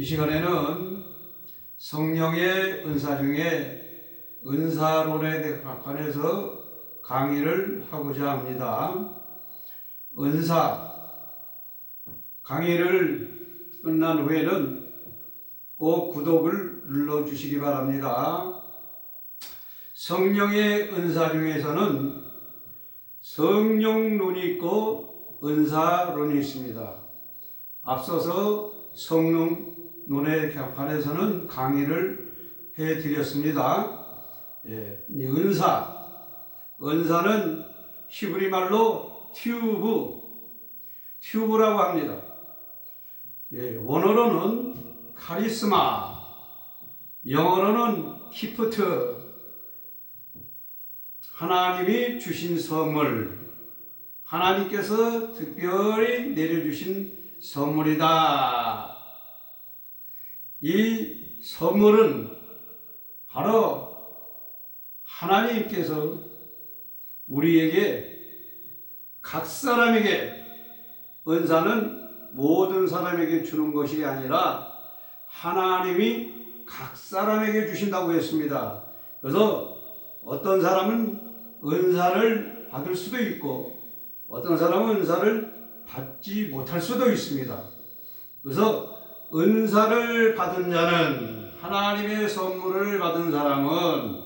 이 시간에는 성령의 은사 중에 은사론에 관해서 강의를 하고자 합니다. 은사 강의를 끝난 후에는 꼭 구독을 눌러주시기 바랍니다. 성령의 은사 중에서는 성령론이 있고 은사론이 있습니다. 앞서서 성령론에 관해서는 강의를 해드렸습니다. 은사는 히브리 말로 튜브라고 합니다. 원어로는 카리스마, 영어로는 기프트, 하나님이 주신 선물, 하나님께서 특별히 내려주신 선물이다. 이 선물은 바로 하나님께서 우리에게 각 사람에게 은사는 모든 사람에게 주는 것이 아니라 하나님이 각 사람에게 주신다고 했습니다. 그래서 어떤 사람은 은사를 받을 수도 있고 어떤 사람은 은사를 받지 못할 수도 있습니다. 그래서 은사를 받은 자는, 하나님의 선물을 받은 사람은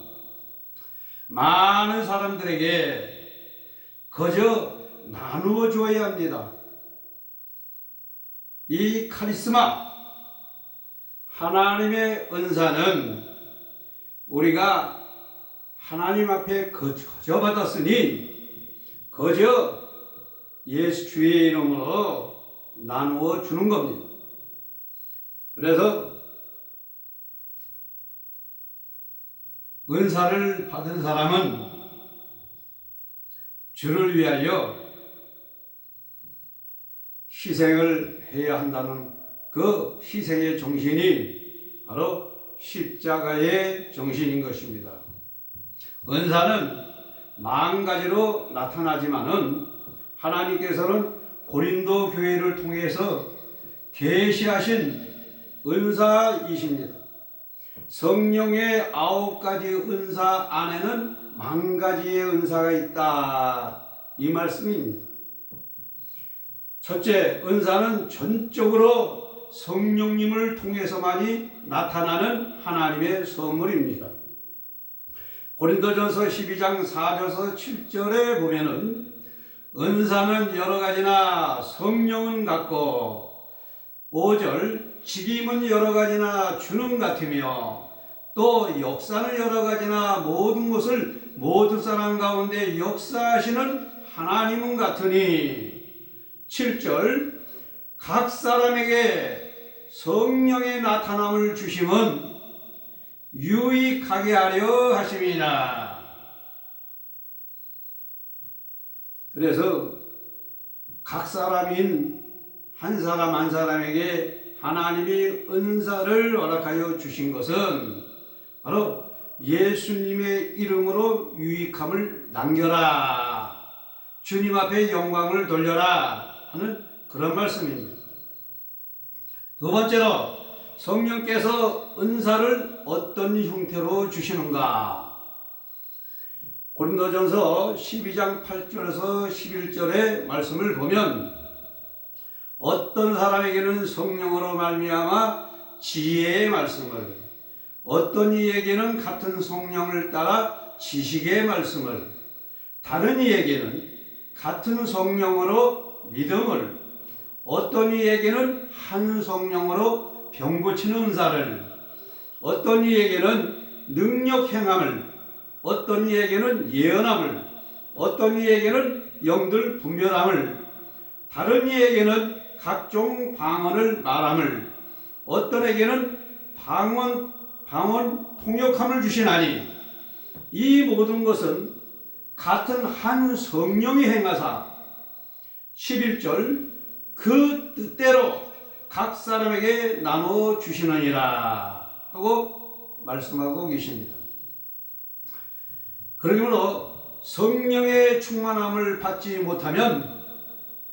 많은 사람들에게 거저 나누어 주어야 합니다. 이 카리스마, 하나님의 은사는 우리가 하나님 앞에 거저 받았으니 거저 예수 주의 이름으로 나누어 주는 겁니다. 그래서 은사를 받은 사람은 주를 위하여 희생을 해야 한다는 그 희생의 정신이 바로 십자가의 정신인 것입니다. 은사는 마음가지로 나타나지만은 하나님께서는 고린도 교회를 통해서 계시하신 은사이십니다. 성령의 9가지 은사 안에는 10,000가지의 은사가 있다, 이 말씀입니다. 첫째, 은사는 전적으로 성령님을 통해서만이 나타나는 하나님의 선물입니다. 고린도전서 12장 4절에서 7절에 보면은 은사는 여러 가지나 성령은 같고 5절 직임은 여러 가지나 주는 같으며 또 역사는 여러 가지나 모든 것을 모든 사람 가운데 역사하시는 하나님은 같으니 7절 각 사람에게 성령의 나타남을 주심은 유익하게 하려 하심이나. 그래서 각 사람인 한 사람 한 사람에게 하나님이 은사를 허락하여 주신 것은 바로 예수님의 이름으로 유익함을 남겨라, 주님 앞에 영광을 돌려라 하는 그런 말씀입니다. 두 번째로, 성령께서 은사를 어떤 형태로 주시는가? 고린도전서 12장 8절에서 11절의 말씀을 보면 어떤 사람에게는 성령으로 말미암아 지혜의 말씀을, 어떤 이에게는 같은 성령을 따라 지식의 말씀을, 다른 이에게는 같은 성령으로 믿음을, 어떤 이에게는 한 성령으로 병 고치는 은사를, 어떤 이에게는 능력 행함을, 어떤 이에게는 예언함을, 어떤 이에게는 영들 분별함을, 다른 이에게는 각종 방언을 말함을, 어떤에게는 방언 통역함을 주시나니 이 모든 것은 같은 한 성령이 행하사 11절 그 뜻대로 각 사람에게 나눠 주시느니라 하고 말씀하고 계십니다. 그러므로 성령의 충만함을 받지 못하면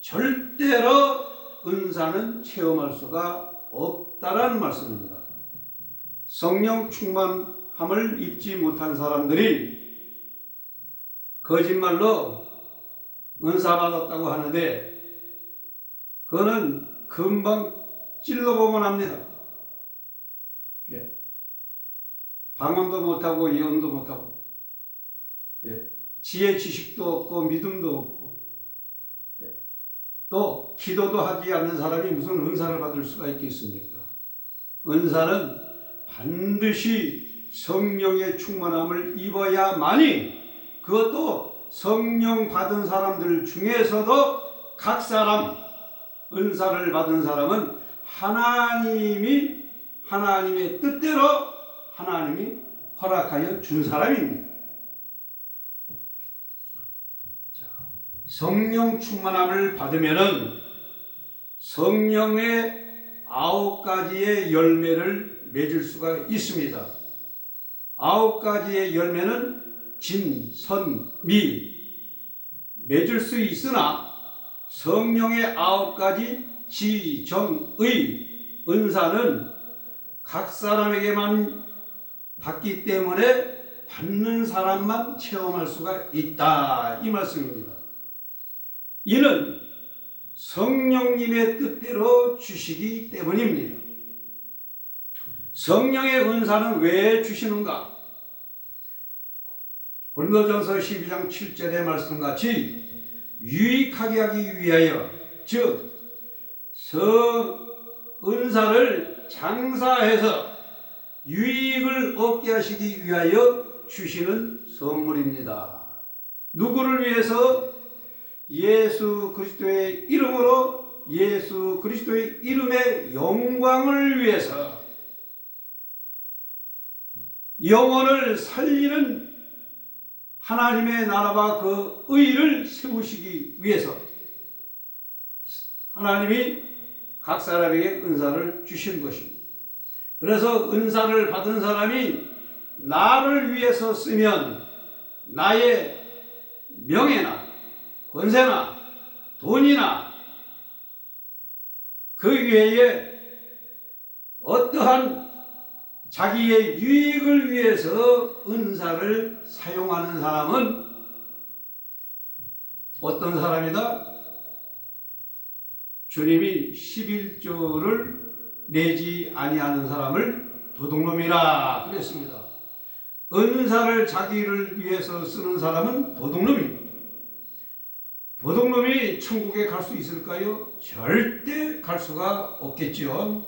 절대로 은사는 체험할 수가 없다라는 말씀입니다. 성령 충만함을 입지 못한 사람들이 거짓말로 은사 받았다고 하는데 그거는 금방 찔러보면 합니다. 예. 방언도 못하고 예언도 못하고, 예. 지혜 지식도 없고 믿음도 없고, 예. 또 기도도 하지 않는 사람이 무슨 은사를 받을 수가 있겠습니까? 은사는 반드시 성령의 충만함을 입어야만이, 그것도 성령 받은 사람들 중에서도 각 사람 은사를 받은 사람은 하나님의 뜻대로 하나님이 허락하여 준 사람입니다. 자, 성령 충만함을 받으면은 성령의 9가지의 열매를 맺을 수가 있습니다. 9가지의 열매는 진, 선, 미 맺을 수 있으나 성령의 9가지 지, 정, 의 은사는 각 사람에게만 받기 때문에 받는 사람만 체험할 수가 있다, 이 말씀입니다. 이는 성령님의 뜻대로 주시기 때문입니다. 성령의 은사는 왜 주시는가? 고린도전서 12장 7절의 말씀같이 유익하게 하기 위하여, 즉 은사를 장사해서 유익을 얻게 하시기 위하여 주시는 선물입니다. 누구를 위해서? 예수 그리스도의 이름으로, 예수 그리스도의 이름의 영광을 위해서, 영혼을 살리는 하나님의 나라와 그 의를 세우시기 위해서 하나님이 각 사람에게 은사를 주신 것입니다. 그래서 은사를 받은 사람이 나를 위해서 쓰면 나의 명예나 권세나 돈이나 그 외에 어떠한 자기의 유익을 위해서 은사를 사용하는 사람은 어떤 사람이다? 주님이 11조를 내지 아니하는 사람을 도둑놈이라 그랬습니다. 은사를 자기를 위해서 쓰는 사람은 도둑놈입니다. 도둑놈이 천국에 갈 수 있을까요? 절대 갈 수가 없겠죠.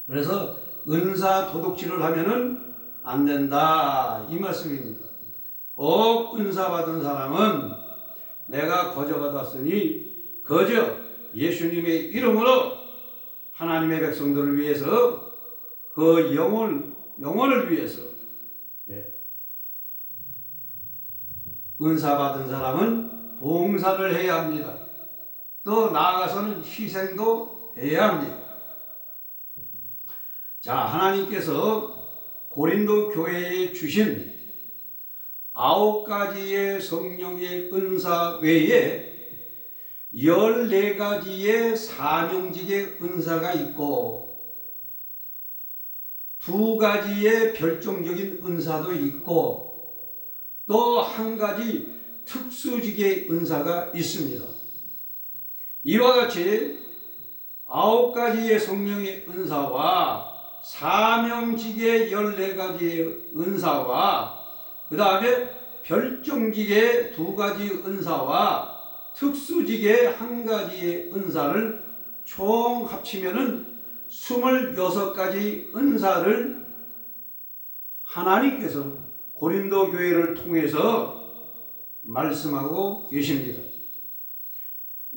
그래서 은사 도둑질을 하면은 안 된다, 이 말씀입니다. 꼭 은사 받은 사람은 내가 거저 받았으니 거저 예수님의 이름으로 하나님의 백성들을 위해서, 그 영혼을 위해서, 은사 받은 사람은 봉사를 해야 합니다. 또 나아가서는 희생도 해야 합니다. 자, 하나님께서 고린도 교회에 주신 9가지의 성령의 은사 외에 14가지의 사명직의 은사가 있고 2가지의 별종적인 은사도 있고 또 1가지 특수직의 은사가 있습니다. 이와 같이 9가지의 성령의 은사와 사명직의 14가지의 은사와 그 다음에 별종직의 2가지 은사와 특수직의 1가지의 은사를 총 합치면은 26가지 은사를 하나님께서 고린도 교회를 통해서 말씀하고 계십니다.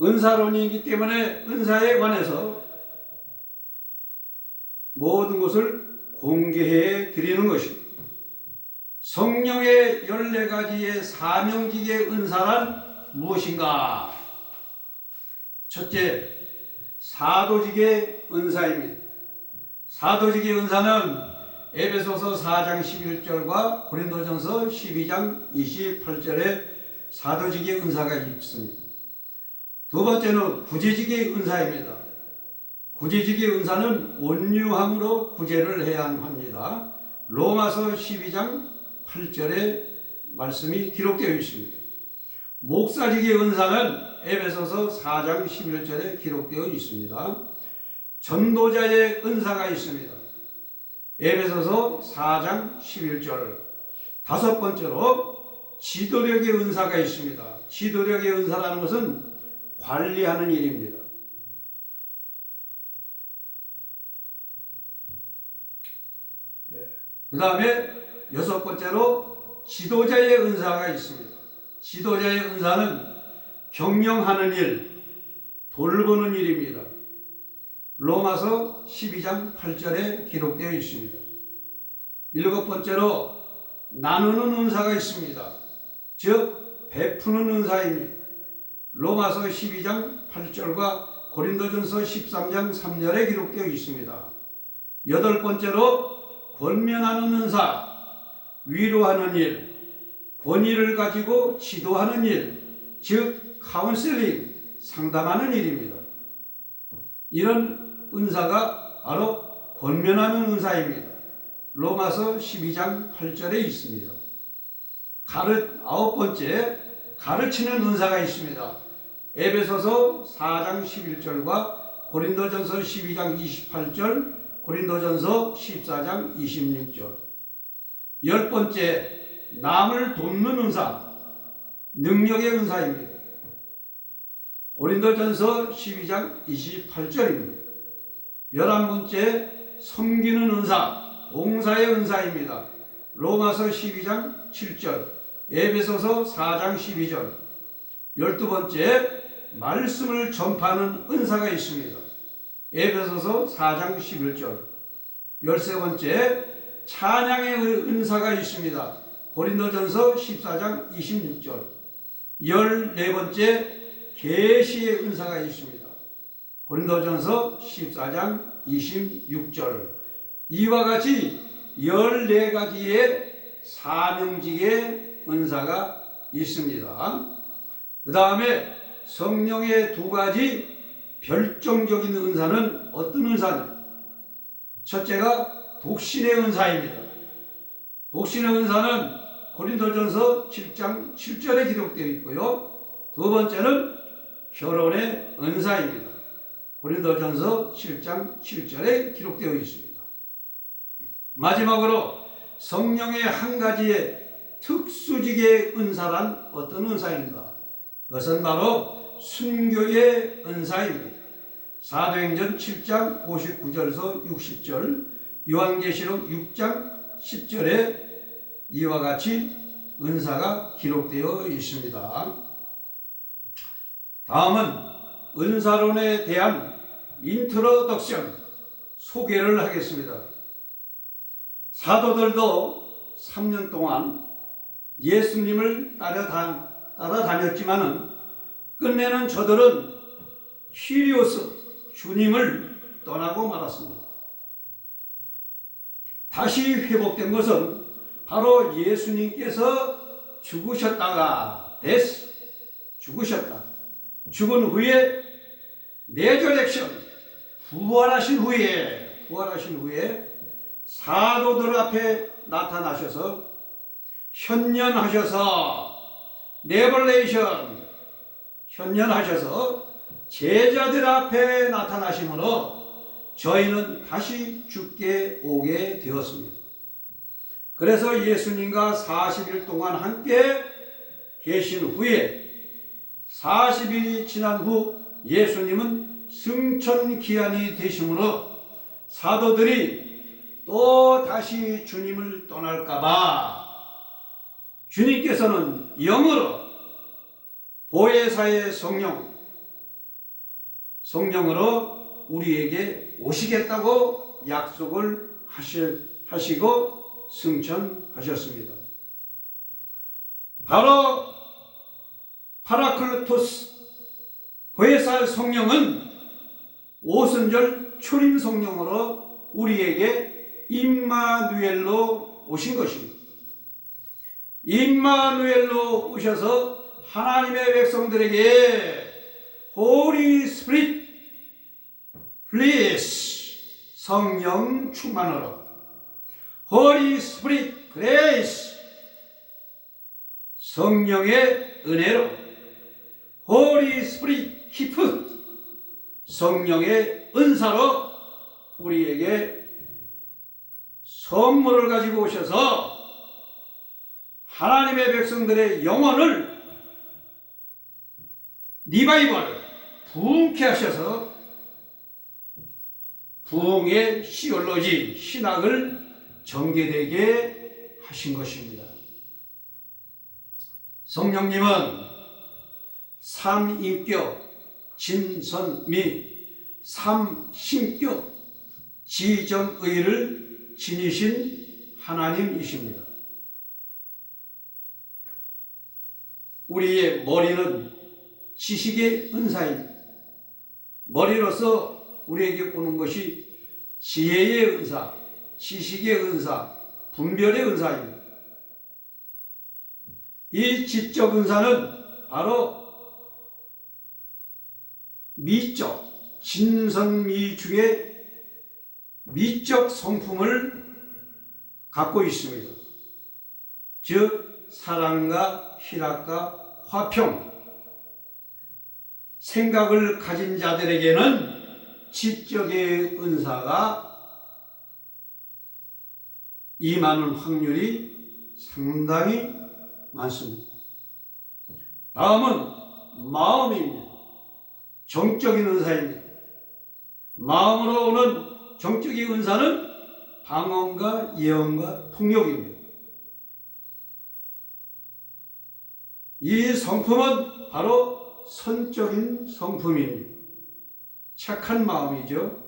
은사론이기 때문에 은사에 관해서 모든 것을 공개해 드리는 것입니다. 성령의 14가지의 사명직의 은사란 무엇인가? 첫째, 사도직의 은사입니다. 사도직의 은사는 에베소서 4장 11절과 고린도전서 12장 28절에 사도직의 은사가 있습니다. 두 번째는 구제직의 은사입니다. 구제직의 은사는 온유함으로 구제를 해야 합니다. 로마서 12장 8절에 말씀이 기록되어 있습니다. 목사직의 은사는 에베소서 4장 11절에 기록되어 있습니다. 전도자의 은사가 있습니다. 에베소서 4장 11절. 다섯 번째로 지도력의 은사가 있습니다. 지도력의 은사라는 것은 관리하는 일입니다. 그 다음에 여섯 번째로 지도자의 은사가 있습니다. 지도자의 은사는 경영하는 일, 돌보는 일입니다. 로마서 12장 8절에 기록되어 있습니다. 일곱 번째로 나누는 은사가 있습니다. 즉 베푸는 은사입니다. 로마서 12장 8절과 고린도전서 13장 3절에 기록되어 있습니다. 여덟 번째로 권면하는 은사, 위로하는 일, 권위를 가지고 지도하는 일, 즉 카운셀링, 상담하는 일입니다. 이런 은사가 바로 권면하는 은사입니다. 로마서 12장 8절에 있습니다. 아홉 번째, 가르치는 은사가 있습니다. 에베소서 4장 11절과 고린도전서 12장 28절, 고린도전서 14장 26절. 열 번째, 남을 돕는 은사, 능력의 은사입니다. 고린도전서 12장 28절입니다. 11번째, 섬기는 은사, 봉사의 은사입니다. 로마서 12장 7절, 에베소서 4장 12절. 12번째, 말씀을 전파하는 은사가 있습니다. 에베소서 4장 11절. 13번째, 찬양의 은사가 있습니다. 고린도전서 14장 26절. 14번째, 계시의 은사가 있습니다. 고린도전서 14장 26절. 이와 같이 14가지의 사명직의 은사가 있습니다. 그 다음에 성령의 두 가지 별종적인 은사는 어떤 은사냐? 첫째가 독신의 은사입니다. 독신의 은사는 고린도전서 7장 7절에 기록되어 있고요. 두 번째는 결혼의 은사입니다. 고린도전서 7장 7절에 기록되어 있습니다. 마지막으로 성령의 한 가지의 특수직의 은사란 어떤 은사인가? 그것은 바로 순교의 은사입니다. 사도행전 7장 59절에서 60절, 요한계시록 6장 10절에 이와 같이 은사가 기록되어 있습니다. 다음은 은사론에 대한 인트로덕션, 소개를 하겠습니다. 사도들도 3년 동안 예수님을 따라다녔지만은 끝내는 저들은 히리오스, 주님을 떠나고 말았습니다. 다시 회복된 것은 바로 예수님께서 죽으셨다. 죽은 후에 레저렉션, 부활하신 후에 사도들 앞에 나타나셔서 현현하셔서 제자들 앞에 나타나심으로 저희는 다시 죽게 오게 되었습니다. 그래서 예수님과 40일 동안 함께 계신 후에 40일이 지난 후 예수님은 승천기한이 되심으로 사도들이 또 다시 주님을 떠날까봐 주님께서는 영으로 보혜사의 성령으로 우리에게 오시겠다고 약속을 하시고 승천하셨습니다. 바로 파라클로토스 보혜사 성령은 오순절 초림 성령으로 우리에게 임마누엘로 오신 것입니다. 임마누엘로 오셔서 하나님의 백성들에게 Holy Spirit, please 성령 충만으로 Holy Spirit Grace 성령의 은혜로 Holy Spirit Gift 성령의 은사로 우리에게 선물을 가지고 오셔서 하나님의 백성들의 영혼을 리바이벌 부흥케 하셔서 부흥의 시올로지 신학을 전개되게 하신 것입니다. 성령님은 삼인격 진선미 삼신격 지정의를 지니신 하나님이십니다. 우리의 머리는 지식의 은사입니다. 머리로서 우리에게 오는 것이 지혜의 은사, 지식의 은사, 분별의 은사입니다. 이 지적 은사는 바로 미적, 진선미중의 미적 성품을 갖고 있습니다. 즉 사랑과 희락과 화평, 생각을 가진 자들에게는 지적의 은사가 임하는 확률이 상당히 많습니다. 다음은 마음입니다. 정적인 은사입니다. 마음으로 오는 정적인 은사는 방언과 예언과 통역입니다. 이 성품은 바로 선적인 성품입니다. 착한 마음이죠.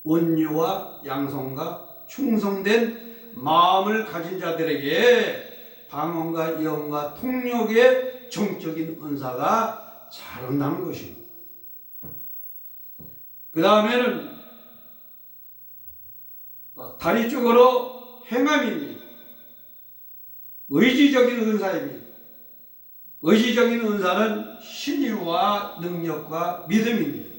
온유와 양성과 충성된 마음을 가진 자들에게 방언과 예언과 통역의 정적인 은사가 잘 온다는 것입니다. 그 다음에는 다리 쪽으로 행함입니다. 의지적인 은사입니다. 의지적인 은사는 신유와 능력과 믿음입니다.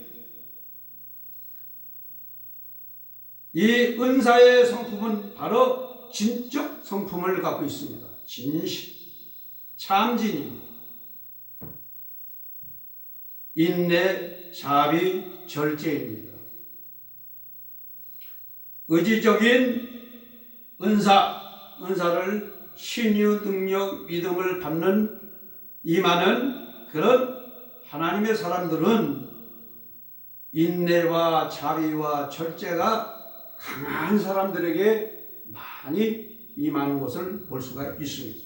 이 은사의 성품은 바로 진적 성품을 갖고 있습니다. 진실, 참진입니다. 인내, 자비, 절제입니다. 의지적인 은사를 신유, 능력, 믿음을 받는 임하는 그런 하나님의 사람들은 인내와 자비와 절제가 강한 사람들에게 많이 임하는 것을 볼 수가 있습니다.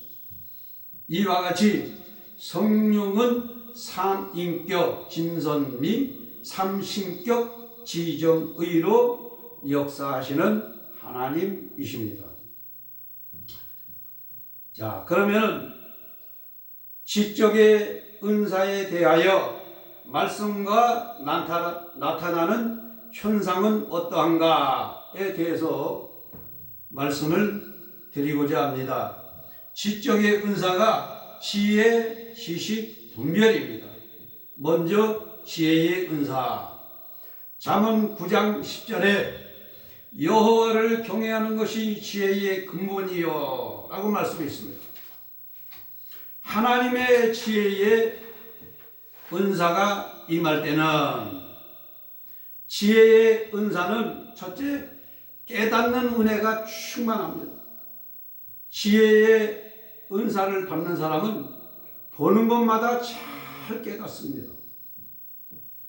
이와 같이 성령은 삼인격 진선미 삼신격 지정의로 역사하시는 하나님이십니다. 자, 그러면은 지적의 은사에 대하여 말씀과 나타나는 현상은 어떠한가에 대해서 말씀을 드리고자 합니다. 지적의 은사가 지혜, 지식, 분별입니다. 먼저 지혜의 은사. 잠언 9장 10절에 여호와를 경외하는 것이 지혜의 근본이요 라고 말씀했습니다. 하나님의 지혜의 은사가 임할 때는 지혜의 은사는 첫째, 깨닫는 은혜가 충만합니다. 지혜의 은사를 받는 사람은 보는 것마다 잘 깨닫습니다.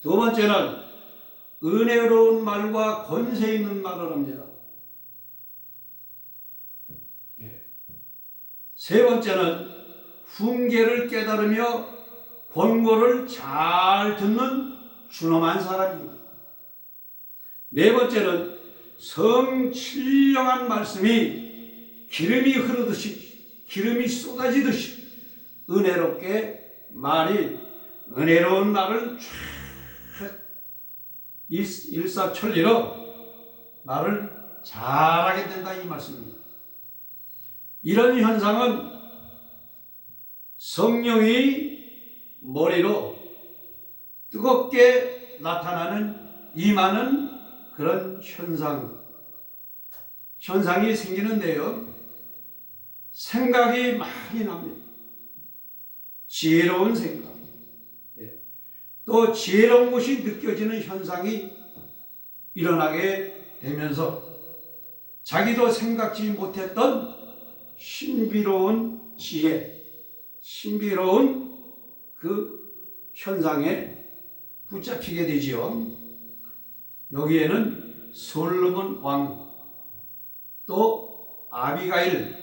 두 번째는 은혜로운 말과 권세 있는 말을 합니다. 세 번째는 훈계를 깨달으며 권고를 잘 듣는 준엄한 사람입니다. 네 번째는 성신령한 말씀이 기름이 흐르듯이 기름이 쏟아지듯이 은혜롭게 은혜로운 말을 일사천리로 말을 잘하게 된다 이 말씀입니다. 이런 현상은 성령이 머리로 뜨겁게 나타나는 임하는 그런 현상이 생기는데요. 생각이 많이 납니다. 지혜로운 생각. 또 지혜로운 것이 느껴지는 현상이 일어나게 되면서 자기도 생각지 못했던 신비로운 지혜, 신비로운 그 현상에 붙잡히게 되지요. 여기에는 솔로몬 왕, 또 아비가일을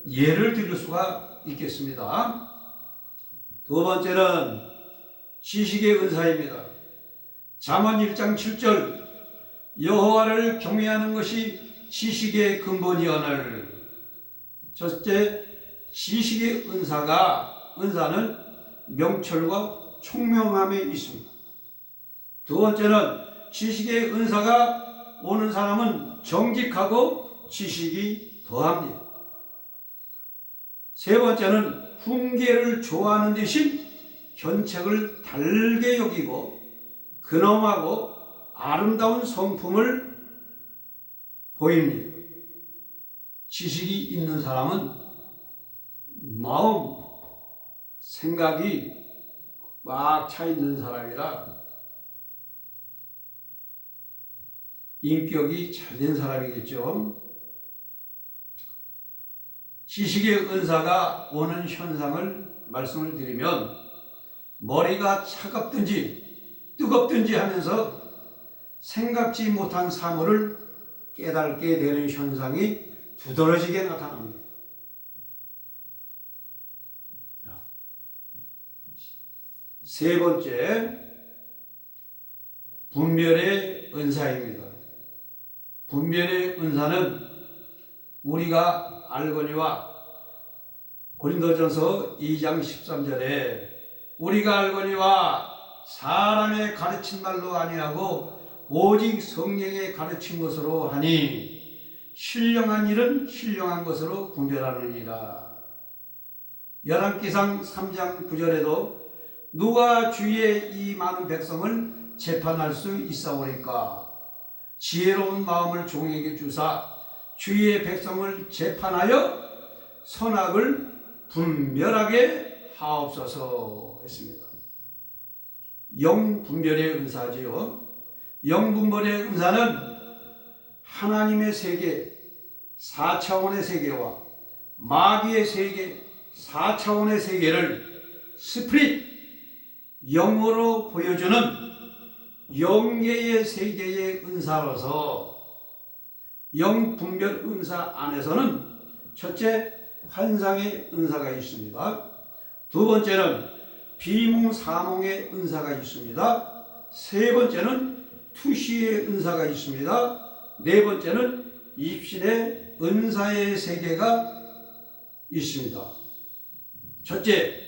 예를 들을 수가 있겠습니다. 두 번째는 지식의 은사입니다. 잠언 1장 7절 여호와를 경외하는 것이 지식의 근본이오늘. 첫째, 지식의 은사는 명철과 총명함에 있습니다. 두 번째는 지식의 은사가 오는 사람은 정직하고 지식이 더합니다. 세 번째는 훈계를 좋아하는 대신 견책을 달게 여기고 근엄하고 아름다운 성품을 보입니다. 지식이 있는 사람은 마음, 생각이 꽉 차 있는 사람이라 인격이 잘된 사람이겠죠. 지식의 은사가 오는 현상을 말씀을 드리면 머리가 차갑든지 뜨겁든지 하면서 생각지 못한 사물을 깨닫게 되는 현상이 두드러지게 나타납니다. 세 번째, 분별의 은사입니다. 분별의 은사는 우리가 알거니와 고린도전서 2장 13절에 우리가 알거니와 사람의 가르친 말로 아니하고 오직 성령의 가르친 것으로 하니 신령한 일은 신령한 것으로 분별하느니라. 열왕기상 3장 9절에도 누가 주의 이 많은 백성을 재판할 수 있사오리까? 지혜로운 마음을 종에게 주사 주의 백성을 재판하여 선악을 분별하게 하옵소서 했습니다. 영분별의 은사지요. 영분별의 은사는 하나님의 세계 4차원의 세계와 마귀의 세계 4차원의 세계를 스피릿 영으로 보여주는 영계의 세계의 은사로서 영분별 은사 안에서는 첫째, 환상의 은사가 있습니다. 두 번째는 비몽사몽의 은사가 있습니다. 세 번째는 투시의 은사가 있습니다. 네 번째는 입신의 은사의 세계가 있습니다. 첫째,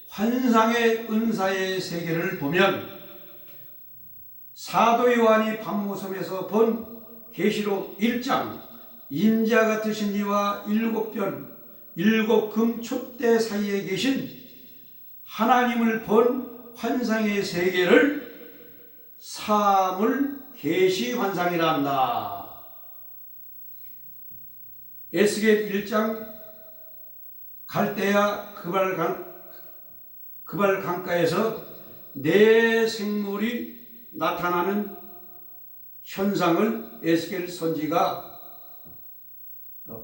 환상의 은사의 세계를 보면 사도 요한이 밤모섬에서 본 계시록 1장 인자 같으신 이와 일곱 금 촛대 사이에 계신 하나님을 본 환상의 세계를 사물 계시 환상이라 한다. 에스겔 1장 갈대아 그발 강가에서 네 생물이 나타나는 현상을 에스겔 선지가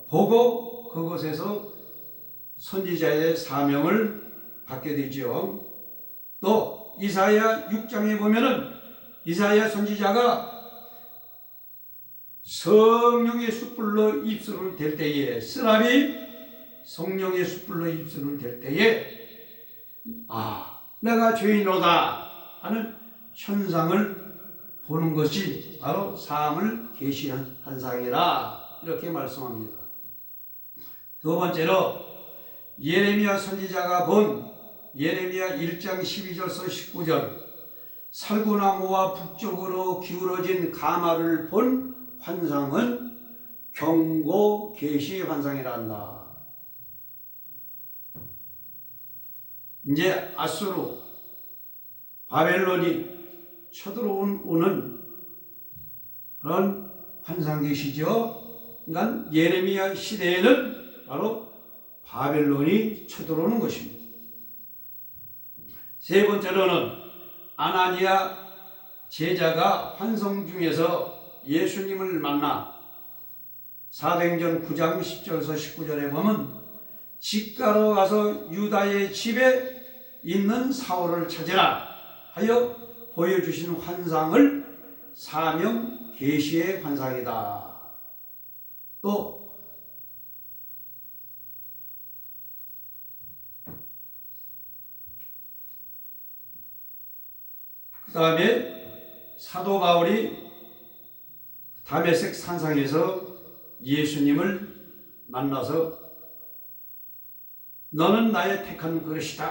보고 그곳에서 선지자의 사명을 받게 되죠. 또 이사야 6장에 보면은 이사야 선지자가 성령의 숯불로 입술을 댈 때에 쓰라비 성령의 숯불로 입술을 댈 때에 내가 죄인이로다 하는 현상을 보는 것이 바로 사함을 계시한 현상이라 이렇게 말씀합니다. 두 번째로 예레미야 선지자가 본 예레미야 1장 12절서 19절 살구나무와 북쪽으로 기울어진 가마를 본 환상은 경고 계시 환상이라 한다. 이제 아수르 바벨론이 쳐들어오는 그런 환상계시죠. 그러니까 예레미야 시대에는 바로 바벨론이 쳐들어오는 것입니다. 세 번째로는 아나니아 제자가 환상 중에서 예수님을 만나 사도행전 9장 10절에서 19절에 보면 직가로 가서 유다의 집에 있는 사울을 찾으라 하여 보여주신 환상을 사명 계시의 환상이다. 또 그 다음에 사도 바울이 다메섹 산상에서 예수님을 만나서 너는 나의 택한 그릇이다.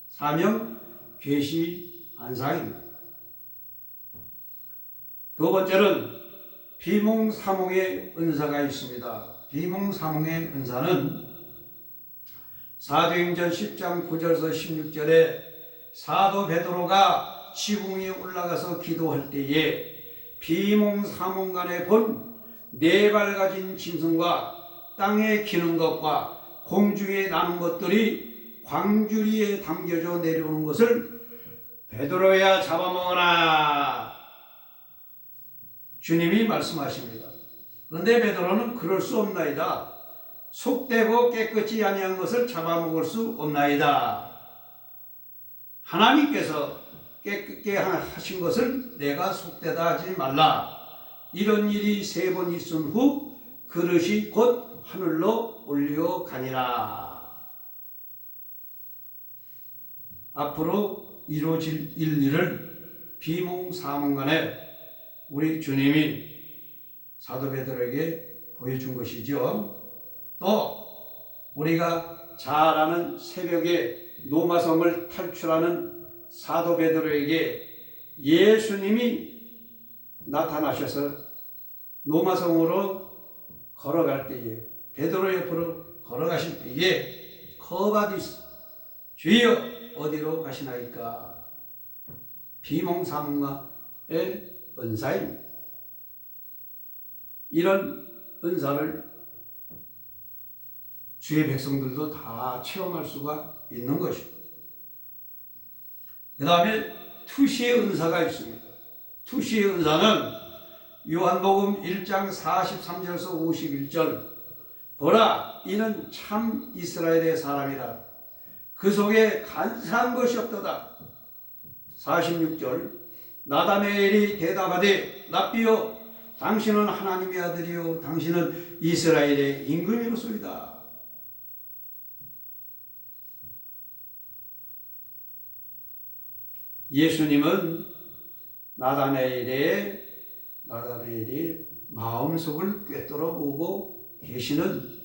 사명 계시 환상입니다. 두 번째는 비몽사몽의 은사가 있습니다. 비몽사몽의 은사는 사도행전 10장 9절에서 16절에 사도 베드로가 지붕 위에 올라가서 기도할 때에 비몽사몽간에 본 네 발 가진 짐승과 땅에 기는 것과 공중에 나는 것들이 광주리에 담겨져 내려오는 것을 베드로야 잡아먹어라 주님이 말씀하십니다. 그런데 베드로는 그럴 수 없나이다. 속되고 깨끗이 아니한 것을 잡아먹을 수 없나이다. 하나님께서 깨끗게 하신 것을 내가 속되다 하지 말라. 이런 일이 세 번 있은 후 그릇이 곧 하늘로 올려가니라. 앞으로 이루어질 일들을 비몽사몽간에 우리 주님이 사도 베드로에게 보여준 것이죠. 또 우리가 잘 아는 새벽에 노마섬을 탈출하는 사도 베드로에게 예수님이 나타나셔서 노마섬으로 걸어갈 때에 베드로 옆으로 걸어가실 때에 거바디스 주여 어디로 가시나이까? 비몽사몽간의 은사입니다. 이런 은사를 주의 백성들도 다 체험할 수가 있는 것입니다. 그 다음에 투시의 은사가 있습니다. 투시의 은사는 요한복음 1장 43절에서 51절 보라 이는 참 이스라엘의 사람이라 그 속에 간사한 것이 없도다. 46절 나다나엘이 대답하되 랍비여 당신은 하나님의 아들이요 당신은 이스라엘의 임금이로소이다. 예수님은 나다나엘의 마음속을 꿰뚫어 보고 계시는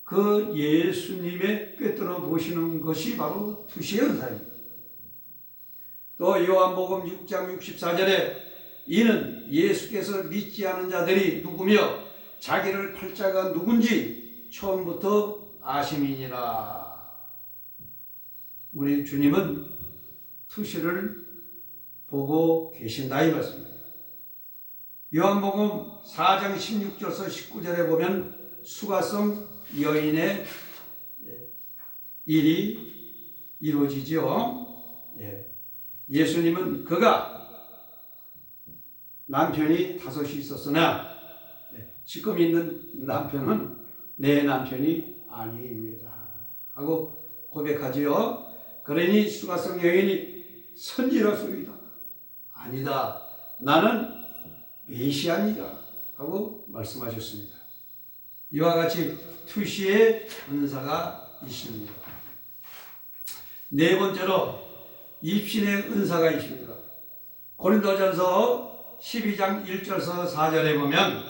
그 예수님의 꿰뚫어 보시는 것이 바로 투시의 은사입니다. 또 요한복음 6장 64절에 이는 예수께서 믿지 않은 자들이 누구며 자기를 팔 자가 누군지 처음부터 아심이니라. 우리 주님은 투시를 보고 계신다 이 말씀입니다. 요한복음 4장 16절에서 19절에 보면 수가성 여인의 일이 이루어지죠. 예수님은 그가 남편이 5이 있었으나 지금 있는 남편은 내 남편이 아니입니다 하고 고백하지요. 그러니 수가성 여인이 선지라소이다. 아니다. 나는 메시아니라 하고 말씀하셨습니다. 이와 같이 투시의 은사가 있습니다. 네 번째로 입신의 은사가 있습니다. 고린도전서 12장 1절에서 4절에 보면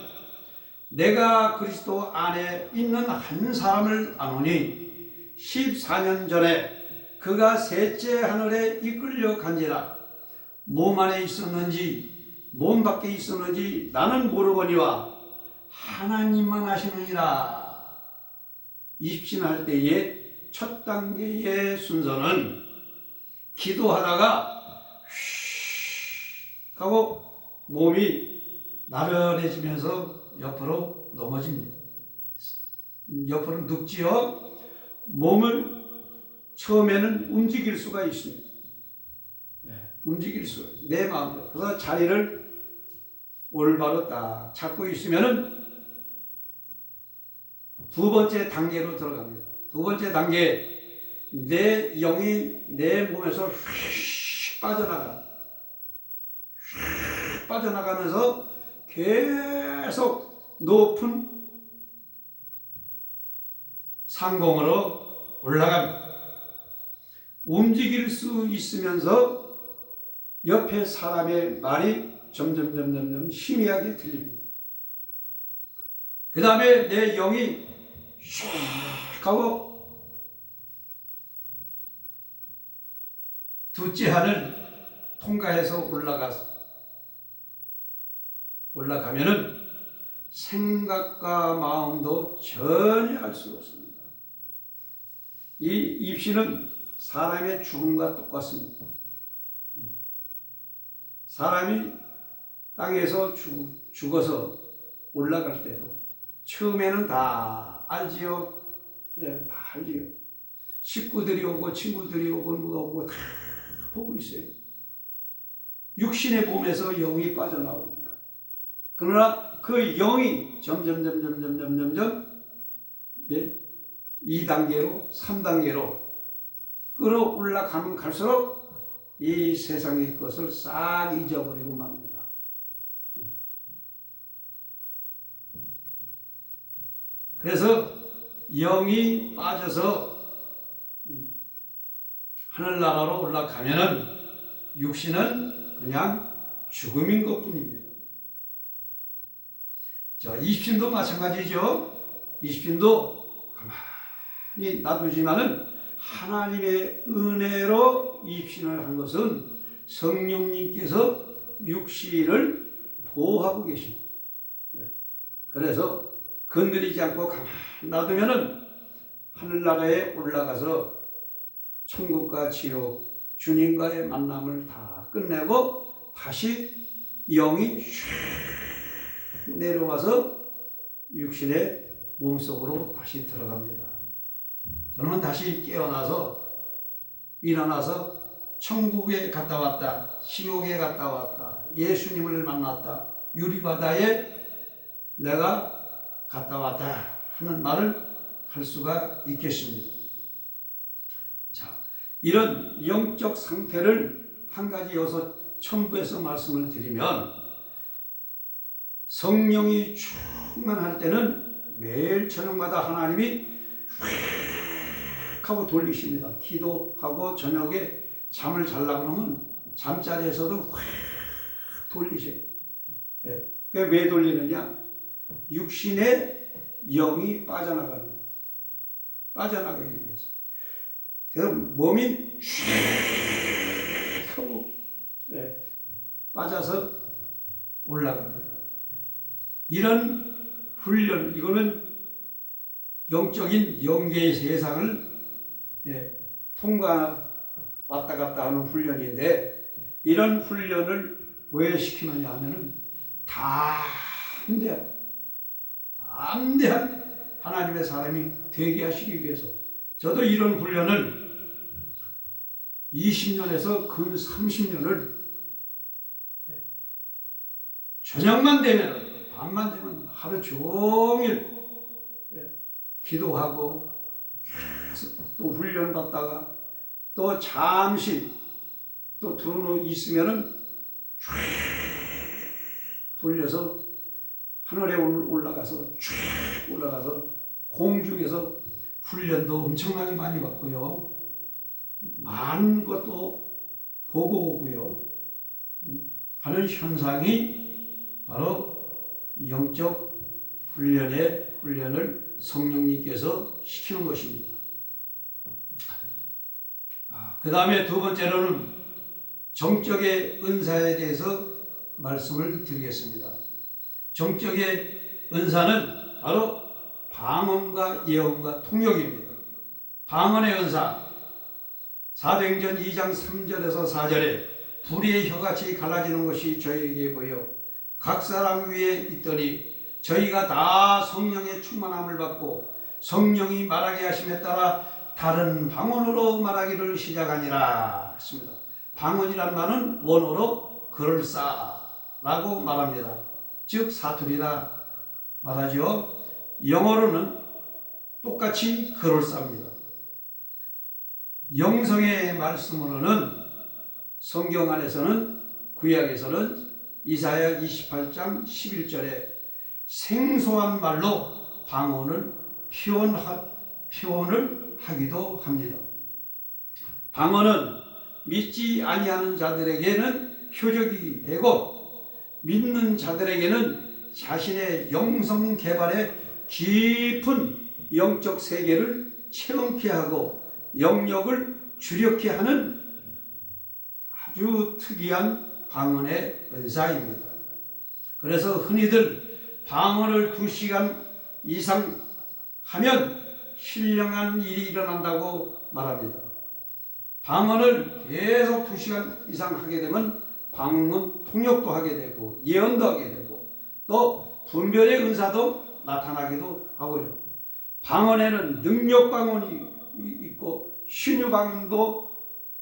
내가 그리스도 안에 있는 한 사람을 아노니 14년 전에 그가 셋째 하늘에 이끌려 간지라 몸 안에 있었는지 몸 밖에 있었는지 나는 모르거니와 하나님만 아시느니라. 입신할 때의 첫 단계의 순서는 기도하다가 하고 몸이 나른해지면서 옆으로 넘어집니다. 옆으로 눕지요. 몸을 처음에는 움직일 수가 있습니다. 움직일 수가 있어요. 내 마음대로. 그래서 자리를 올바로 딱 잡고 있으면은 두 번째 단계로 들어갑니다. 두 번째 단계, 내 영이 내 몸에서 휙 빠져나가면서 계속 높은 상공으로 올라갑니다. 움직일 수 있으면서 옆에 사람의 말이 점점 희미하게 들립니다. 그 다음에 내 영이 슉 하고 둘째 하늘 통과해서 올라가면은 생각과 마음도 전혀 할 수 없습니다. 이 입시는 사람의 죽음과 똑같습니다. 사람이 땅에서 죽어서 올라갈 때도 처음에는 다 알지요. 예, 다 알지요. 식구들이 오고 친구들이 오고 누가 오고 다 보고 있어요. 육신의 몸에서 영이 빠져나오니까. 그러나 그 영이 점점 2단계로 3단계로 끌어올라가면 갈수록 이 세상의 것을 싹 잊어버리고 맙니다. 그래서 영이 빠져서 하늘나라로 올라가면은 육신은 그냥 죽음인 것 뿐입니다. 자, 이십신도 마찬가지죠. 이십신도 가만히 놔두지만은 하나님의 은혜로 입신을 한 것은 성령님께서 육신을 보호하고 계십니다. 그래서 건드리지 않고 가만히 놔두면은 하늘나라에 올라가서 천국과 지옥, 주님과의 만남을 다 끝내고 다시 영이 슉 내려와서 육신의 몸속으로 다시 들어갑니다. 그러면 다시 깨어나서 일어나서 천국에 갔다 왔다, 지옥에 갔다 왔다, 예수님을 만났다, 유리바다에 내가 갔다 왔다 하는 말을 할 수가 있겠습니다. 자, 이런 영적 상태를 한 가지 여기서 첨부해서 말씀을 드리면, 성령이 충만할 때는 매일 저녁마다 하나님이 하고 돌리십니다. 기도하고 저녁에 잠을 자려고 하면 잠자리에서도 확 돌리세요. 예. 그게 왜 돌리느냐? 육신의 영이 빠져나가기 위해서. 그래서 몸이 휙 하고 빠져서 올라갑니다. 이런 훈련, 이거는 영적인 영계의 세상을 통과 왔다 갔다 하는 훈련인데, 이런 훈련을 왜 시키느냐 하면은 담대한 하나님의 사람이 되게 하시기 위해서. 저도 이런 훈련을 20년에서 근 30년을 저녁만 되면, 밤만 되면 하루 종일 기도하고 또 훈련 받다가 또 잠시 또 들어놓 있으면은 돌려서 하늘에 올라가서 공중에서 훈련도 엄청나게 많이 받고요. 많은 것도 보고 오고요. 하는 현상이 바로 영적 훈련을 성령님께서 시키는 것입니다. 그 다음에 두 번째로는 정적의 은사에 대해서 말씀을 드리겠습니다. 정적의 은사는 바로 방언과 예언과 통역입니다. 방언의 은사, 사도행전 2장 3절에서 4절에 불의 혀같이 갈라지는 것이 저희에게 보여 각 사람 위에 있더니 저희가 다 성령의 충만함을 받고 성령이 말하게 하심에 따라 다른 방언으로 말하기를 시작하니라 했습니다. 방언이란 말은 원어로 그럴싸라고 말합니다. 즉 사투리라 말하죠. 영어로는 똑같이 그럴싸합니다. 영성의 말씀으로는 성경 안에서는 구약에서는 이사야 28장 11절에 생소한 말로 방언을 표현을 하기도 합니다. 방언은 믿지 아니하는 자들에게는 표적이 되고 믿는 자들에게는 자신의 영성 개발에 깊은 영적 세계를 체험케 하고 영역을 주력케 하는 아주 특이한 방언의 은사입니다. 그래서 흔히들 방언을 2시간 이상 하면 신령한 일이 일어난다고 말합니다. 방언을 계속 2시간 이상 하게 되면 방언 통역도 하게 되고 예언도 하게 되고 또 분별의 은사도 나타나기도 하고요. 방언에는 능력 방언이 있고 신유 방언도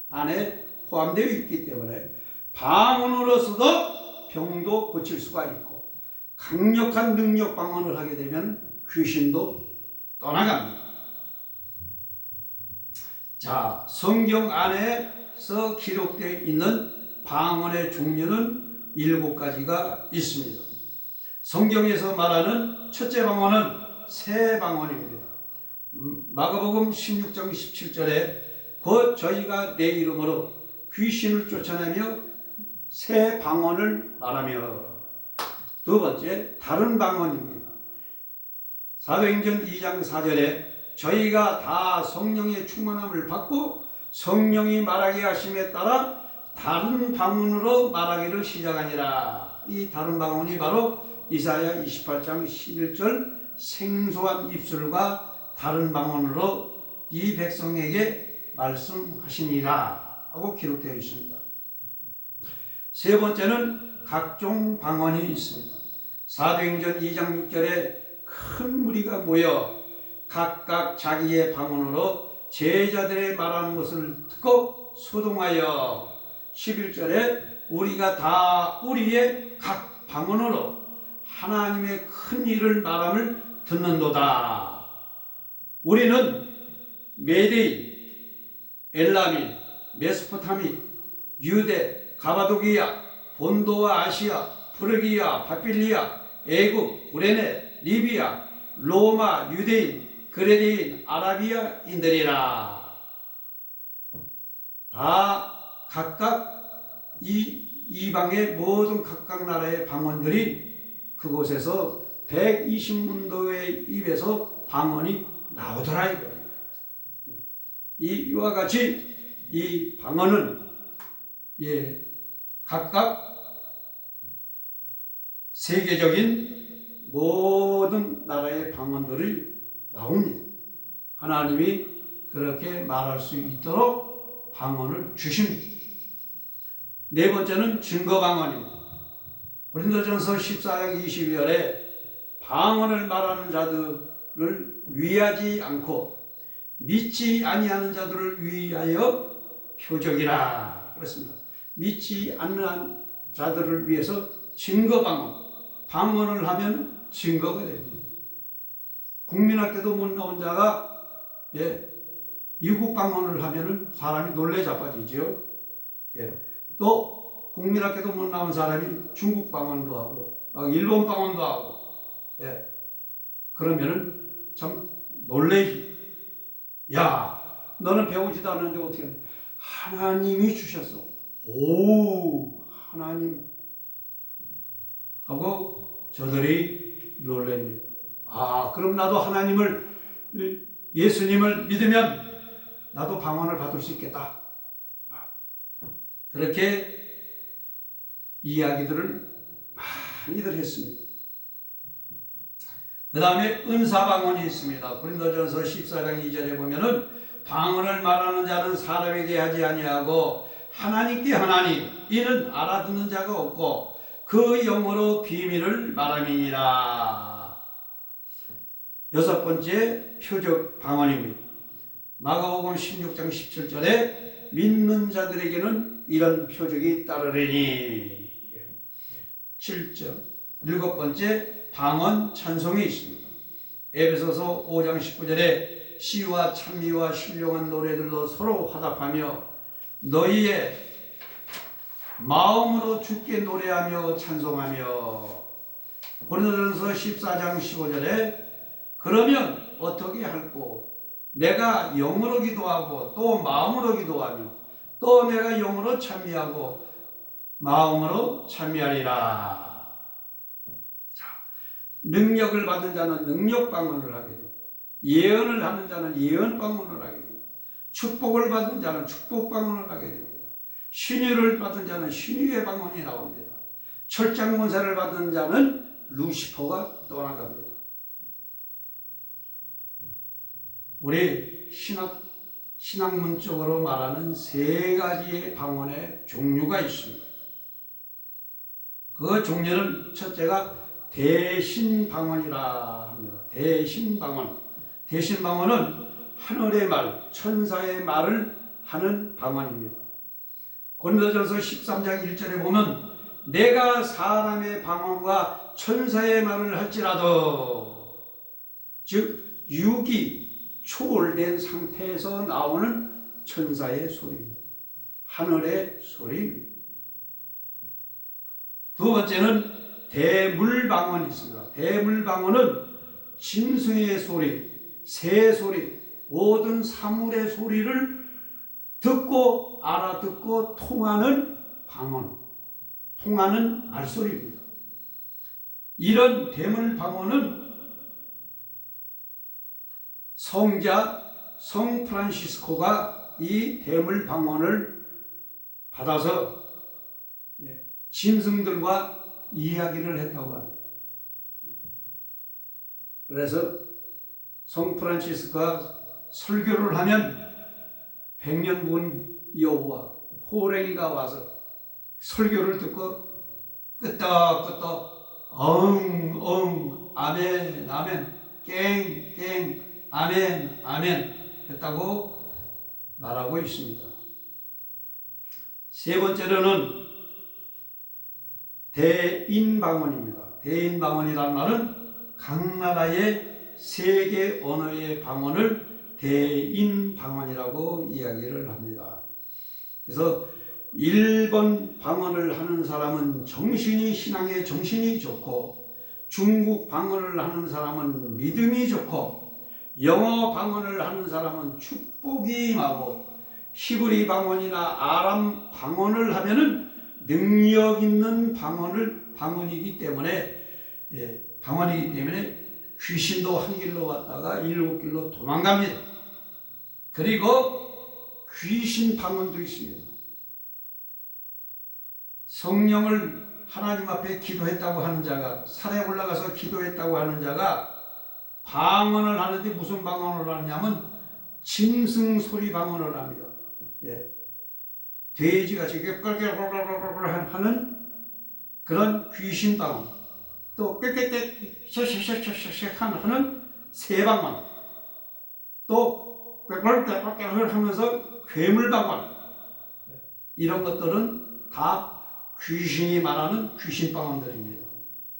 안에 포함되어 있기 때문에 방언으로서도 병도 고칠 수가 있고 강력한 능력 방언을 하게 되면 귀신도 떠나갑니다. 자, 성경 안에서 기록되어 있는 방언의 종류는 7가지가 있습니다. 성경에서 말하는 첫째 방언은 새 방언입니다. 마가복음 16장 17절에 곧 저희가 내 이름으로 귀신을 쫓아내며 새 방언을 말하며. 두 번째, 다른 방언입니다. 사도행전 2장 4절에 저희가 다 성령의 충만함을 받고 성령이 말하게 하심에 따라 다른 방언으로 말하기를 시작하니라. 이 다른 방언이 바로 이사야 28장 11절 생소한 입술과 다른 방언으로 이 백성에게 말씀하시니라 하고 기록되어 있습니다. 세 번째는 각종 방언이 있습니다. 사도행전 2장 6절에 큰 무리가 모여 각각 자기의 방언으로 제자들의 말하는 것을 듣고 소동하여 11절에 우리가 다 우리의 각 방언으로 하나님의 큰 일을 말함을 듣는도다. 우리는 메데인, 엘라민, 메소포타미, 유대, 가바도기야, 본도와 아시아, 프르기아, 바빌리아, 애굽, 구레네, 리비아, 로마, 유대인, 그레데인, 아라비아인들이라. 다 각각 이방의 모든 각각 나라의 방언들이 그곳에서 120문도의 입에서 방언이 나오더라 이거예요. 이와 같이 이 방언은 각각 세계적인 모든 나라의 방언들이 나옵니다. 하나님이 그렇게 말할 수 있도록 방언을 주십니다. 네 번째는 증거 방언입니다. 고린도전서 14장 22절에 방언을 말하는 자들을 위하지 않고 믿지 아니하는 자들을 위하여 표적이라 그랬습니다. 믿지 않는 자들을 위해서 증거 방언, 방언을 하면 증거가 됩니다. 국민학교도 못 나온 자가 미국 방언을 하면은 사람이 놀래 자빠지죠. 또 국민학교도 못 나온 사람이 중국 방언도 하고 일본 방언도 하고 그러면은 참 놀래지. 야, 너는 배우지도 않는데 어떻게 해? 하나님이 주셨어. 오, 하나님 하고 저들이 놀랍니다. 아, 그럼 나도 하나님을, 예수님을 믿으면 나도 방언을 받을 수 있겠다. 그렇게 이야기들을 많이들 했습니다. 그 다음에 은사방언이 있습니다. 고린도전서 14장 2절에 보면은 방언을 말하는 자는 사람에게 하지 아니하고 하나님께 하나니 이는 알아듣는 자가 없고 그 영어로 비밀을 말함이니라. 여섯 번째 표적 방언입니다. 마가복음 16장 17절에 믿는 자들에게는 이런 표적이 따르리니. 7절 일곱 번째 방언 찬송이 있습니다. 에베소서 5장 19절에 시와 찬미와 신령한 노래들로 서로 화답하며 너희의 마음으로 주께 노래하며 찬송하며. 고린도전서 14장 15절에 그러면 어떻게 할꼬 내가 영으로 기도하고 또 마음으로 기도하며 또 내가 영으로 찬미하고 마음으로 찬미하리라. 자, 능력을 받은 자는 능력 방언을 하게 됩니다. 예언을 하는 자는 예언 방언을 하게 됩니다. 축복을 받은 자는 축복 방언을 하게 됩니다. 신유를 받은 자는 신유의 방언이 나옵니다. 철장문사를 받은 자는 루시퍼가 떠나갑니다. 우리 신학문적으로 말하는 세 가지의 방언의 종류가 있습니다. 그 종류는 첫째가 대신방언이라 합니다. 대신방언. 대신방언은 하늘의 말, 천사의 말을 하는 방언입니다. 고린도전서 13장 1절에 보면 내가 사람의 방언과 천사의 말을 할지라도, 즉 육이 초월된 상태에서 나오는 천사의 소리입니다. 하늘의 소리입니다. 두 번째는 대물방언이 있습니다. 대물방언은 짐승의 소리, 새 소리, 모든 사물의 소리를 듣고 알아듣고 통하는 방언, 통하는 말소리입니다. 이런 대물방언은 성자 성 프란시스코가 이 대물방언을 받아서 짐승들과 이야기를 했다고 합니다. 그래서 성 프란시스코가 설교를 하면 100년 본 여우와 호랭이가 와서 설교를 듣고 끄떡끄떡 엉엉 아멘 아멘 깽깽 아멘 아멘 했다고 말하고 있습니다. 세 번째로는 대인방언입니다. 대인방언이란 말은 각 나라의 세계 언어의 방언을 대인방언이라고 이야기를 합니다. 그래서 일본 방언을 하는 사람은 신앙의 정신이 좋고, 중국 방언을 하는 사람은 믿음이 좋고, 영어 방언을 하는 사람은 축복이 임하고, 히브리 방언이나 아람 방언을 하면은 능력 있는 방언이기 때문에 귀신도 한 길로 왔다가 일곱 길로 도망갑니다. 그리고 귀신 방언도 있습니다. 성령을 하나님 앞에 기도했다고 하는 자가, 산에 올라가서 기도했다고 하는 자가 방언을 하는데 무슨 방언을 하냐면 짐승 소리 방언을 합니다. 돼지같이 꿀꿀꿀꿀꿀 하는 그런 귀신 방언, 또 꽥꽥꽥 쉑쉑쉑쉑쉑 하는 새 방언, 또 꽥꽥꽥 하면서 괴물 방언, 이런 것들은 다 귀신이 말하는 귀신 방언들입니다.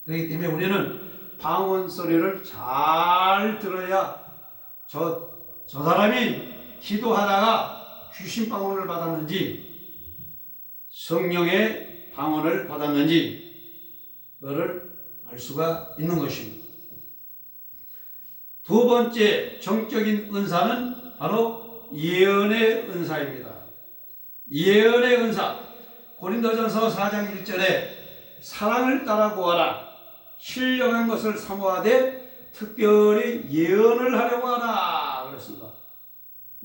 그렇기 때문에 우리는 방언 소리를 잘 들어야 저 사람이 기도하다가 귀신 방언을 받았는지 성령의 방언을 받았는지 그거를 알 수가 있는 것입니다. 두 번째 정적인 은사는 바로 예언의 은사입니다. 예언의 은사, 고린도전서 4장 1절에 사랑을 따라 구하라, 신령한 것을 사모하되 특별히 예언을 하려고 하라 그랬습니다.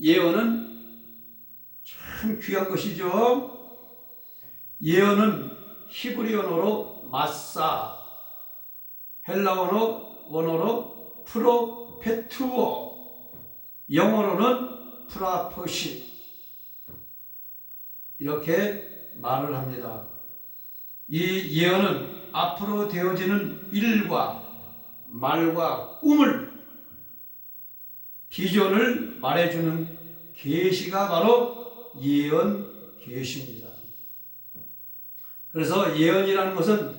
예언은 참 귀한 것이죠. 예언은 히브리 언어로 마사, 헬라 원어로 프로페투어, 영어로는 프라포시. 이렇게 말을 합니다. 이 예언은 앞으로 되어지는 일과 말과 꿈을 비전을 말해주는 계시가 바로 예언 계시입니다. 그래서 예언이라는 것은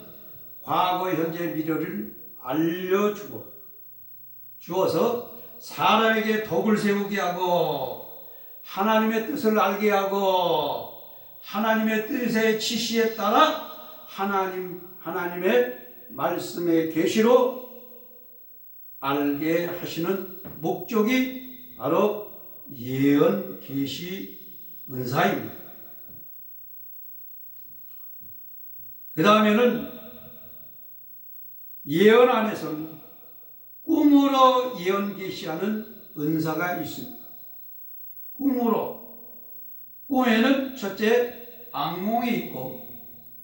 과거, 현재, 미래를 주어서 사람에게 덕을 세우게 하고 하나님의 뜻을 알게 하고 하나님의 뜻의 지시에 따라 하나님의 말씀의 계시로 알게 하시는 목적이 바로 예언 계시 은사입니다. 그 다음에는 예언 안에서는 꿈으로 예언 계시하는 은사가 있습니다. 꿈에는 첫째 악몽이 있고,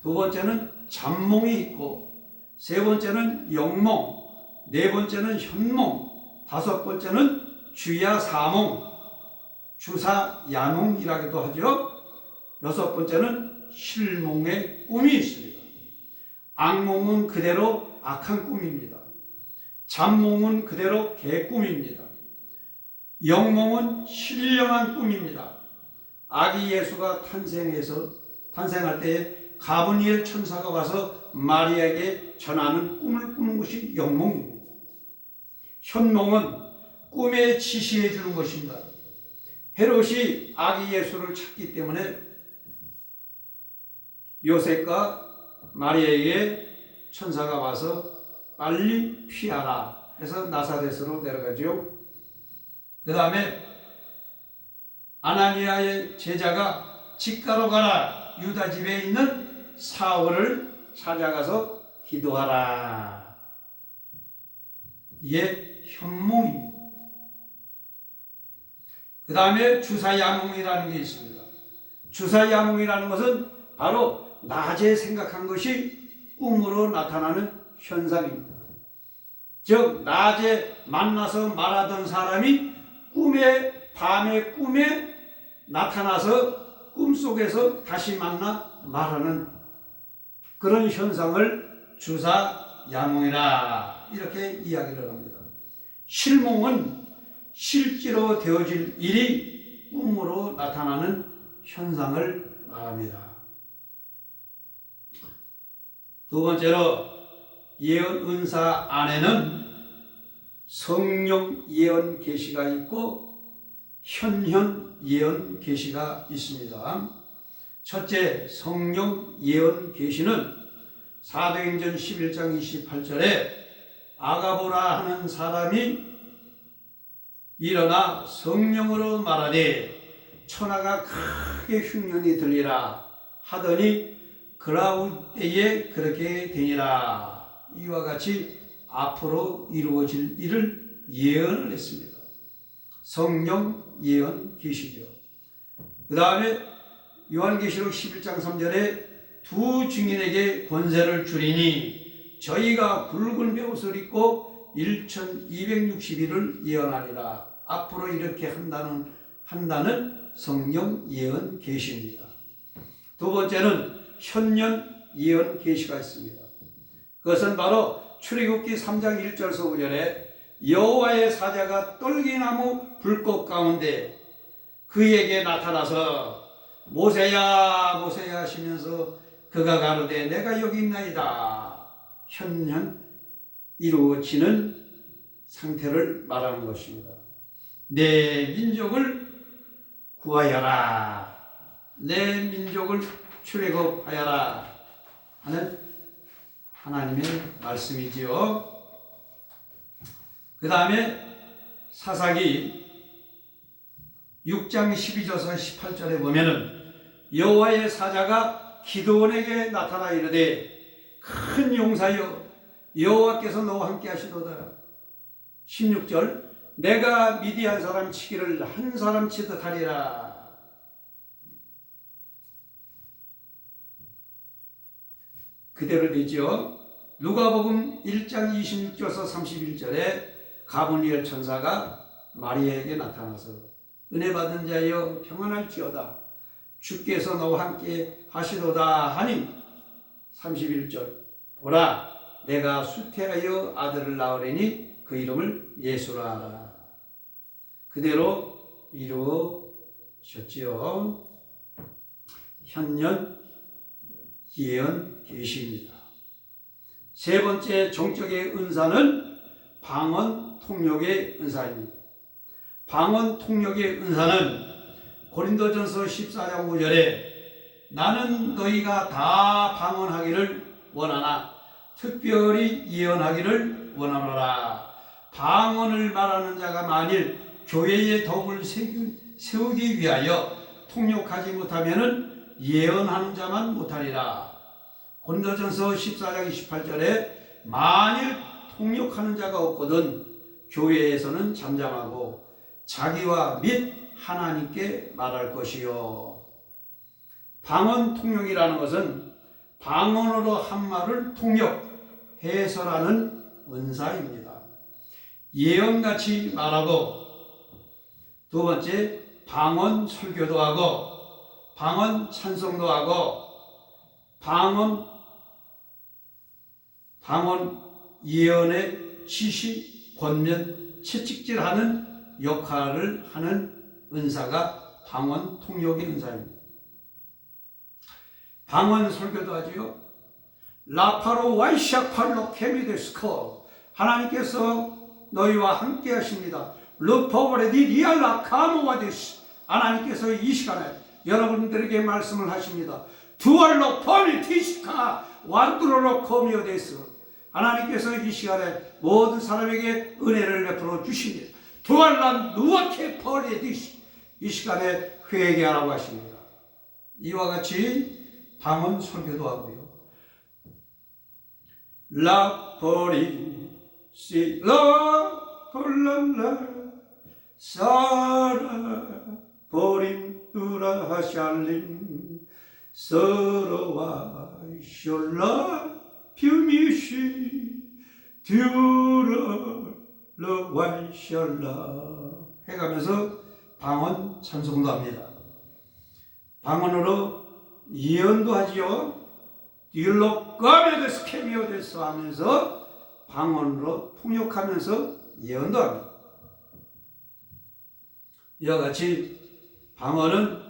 두 번째는 잠몽이 있고, 세 번째는 영몽, 네 번째는 현몽, 다섯 번째는 주야사몽, 주사야몽이라고도 하죠. 여섯 번째는 실몽의 꿈이 있습니다. 악몽은 그대로 악한 꿈입니다. 잠몽은 그대로 개꿈입니다. 영몽은 신령한 꿈입니다. 아기 예수가 탄생할 때에 가브리엘 천사가 와서 마리아에게 전하는 꿈을 꾸는 것이 영몽입니다. 현몽은 꿈에 지시해 주는 것입니다. 헤롯이 아기 예수를 찾기 때문에 요셉과 마리아에게 천사가 와서 빨리 피하라 해서 나사렛으로 내려가죠. 그 다음에 아나니아의 제자가 집가로 가라, 유다 집에 있는 사울을 찾아가서 기도하라. 이게 현몽입니다. 그 다음에 주사야몽이라는 게 있습니다. 주사야몽이라는 것은 바로 낮에 생각한 것이 꿈으로 나타나는 현상입니다. 즉 낮에 만나서 말하던 사람이 밤의 꿈에 나타나서 꿈속에서 다시 만나 말하는 그런 현상을 주사야몽이라 이렇게 이야기를 합니다. 실몽은 실제로 되어질 일이 꿈으로 나타나는 현상을 말합니다. 두 번째로 예언 은사 안에는 성령 예언 계시가 있고 현현 예언 계시가 있습니다. 첫째 성령 예언 계시는 사도행전 11장 28절에 아가보라 하는 사람이 일어나 성령으로 말하되 천하가 크게 흉년이 들리라 하더니 그라울 때에 그렇게 되니라. 이와 같이 앞으로 이루어질 일을 예언을 했습니다. 성령 예언 계시죠. 그 다음에 요한계시록 11장 3절에 두 증인에게 권세를 주리니 저희가 붉은 베옷을 입고 1260일을 예언하리라. 앞으로 이렇게 한다는 성령 예언 계시입니다. 두 번째는 현년 예언 계시가 있습니다. 그것은 바로 출애굽기 3장 1절서 5절에 여호와의 사자가 떨기나무 불꽃 가운데 그에게 나타나서 모세야 모세야 하시면서 그가 가로되 내가 여기 있나이다. 현년 이루어지는 상태를 말하는 것입니다. 내 민족을 구하여라. 내 민족을 출애굽하여라 하는 하나님의 말씀이지요. 그 다음에 사사기 6장 12절에서 18절에 보면은 여호와의 사자가 기드온에게 나타나 이르되 큰 용사여 여호와께서 너와 함께 하시도다. 16절 내가 미디안 사람 치기를 한 사람 치듯 하리라. 그대로 되죠. 누가복음 1장 26절에서 31절에 가브리엘 천사가 마리아에게 나타나서 은혜 받은 자여 평안할지어다. 주께서 너와 함께 하시도다 하니 31절 보라 내가 수태하여 아들을 낳으리니 그 이름을 예수라 하라. 그대로 이루어졌지요. 현년 예언 계시입니다. 세 번째 정적의 은사는 방언 통역의 은사입니다. 방언 통역의 은사는 고린도전서 14장 5절에 나는 너희가 다 방언하기를 원하나 특별히 예언하기를 원하노라. 방언을 말하는 자가 만일 교회의 덕을 세우기 위하여 통역하지 못하면 예언하는 자만 못하리라. 고린도전서 14장 28절에 만일 통역하는 자가 없거든 교회에서는 잠잠하고 자기와 및 하나님께 말할 것이요. 방언 통역이라는 것은 방언으로 한 말을 통역, 해설하는 은사입니다. 예언같이 말하고, 두 번째 방언 설교도 하고, 방언 찬송도 하고, 방언 예언의 지시, 권면, 채찍질하는 역할을 하는 은사가 방언 통역의 은사입니다. 방언 설교도 하지요. 라파로 와이샤팔로 케미데스코 하나님께서 너희와 함께 하십니다. 르포브레디 리알라 카모와데스 하나님께서 이 시간에 여러분들에게 말씀을 하십니다. 두알로 포미티시카 완두로로 코미오데스 하나님께서 이 시간에 모든 사람에게 은혜를 베풀어 주십니다. 두알란 누아케 포레디시 이 시간에 회개하라고 하십니다. 이와 같이 방언 설교도 하고요. 라포리 시라 폴랄라 사라 보림 두라 하샬린 서로와 숄라 퓨미시 듀라 러와샬라 해가면서 방언 찬송도 합니다. 방언으로 예언도 하지요. 딜로 까메데스 케미오데스 하면서 방언으로 통역하면서 예언도 합니다. 이와 같이 방언은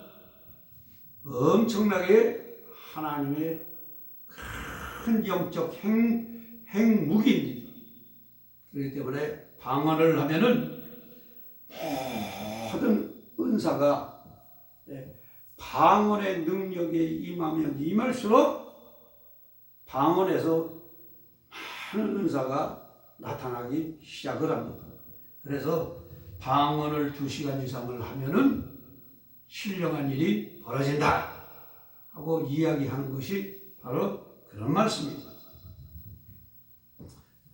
엄청나게 하나님의 큰 영적 행무기입니다. 그렇기 때문에 방언을 하면은 모든 은사가 방언의 능력에 임하면 임할수록 방언에서 많은 은사가 나타나기 시작을 합니다. 그래서 방언을 2시간 이상을 하면은 신령한 일이 벌어진다 하고 이야기하는 것이 바로 그런 말씀입니다.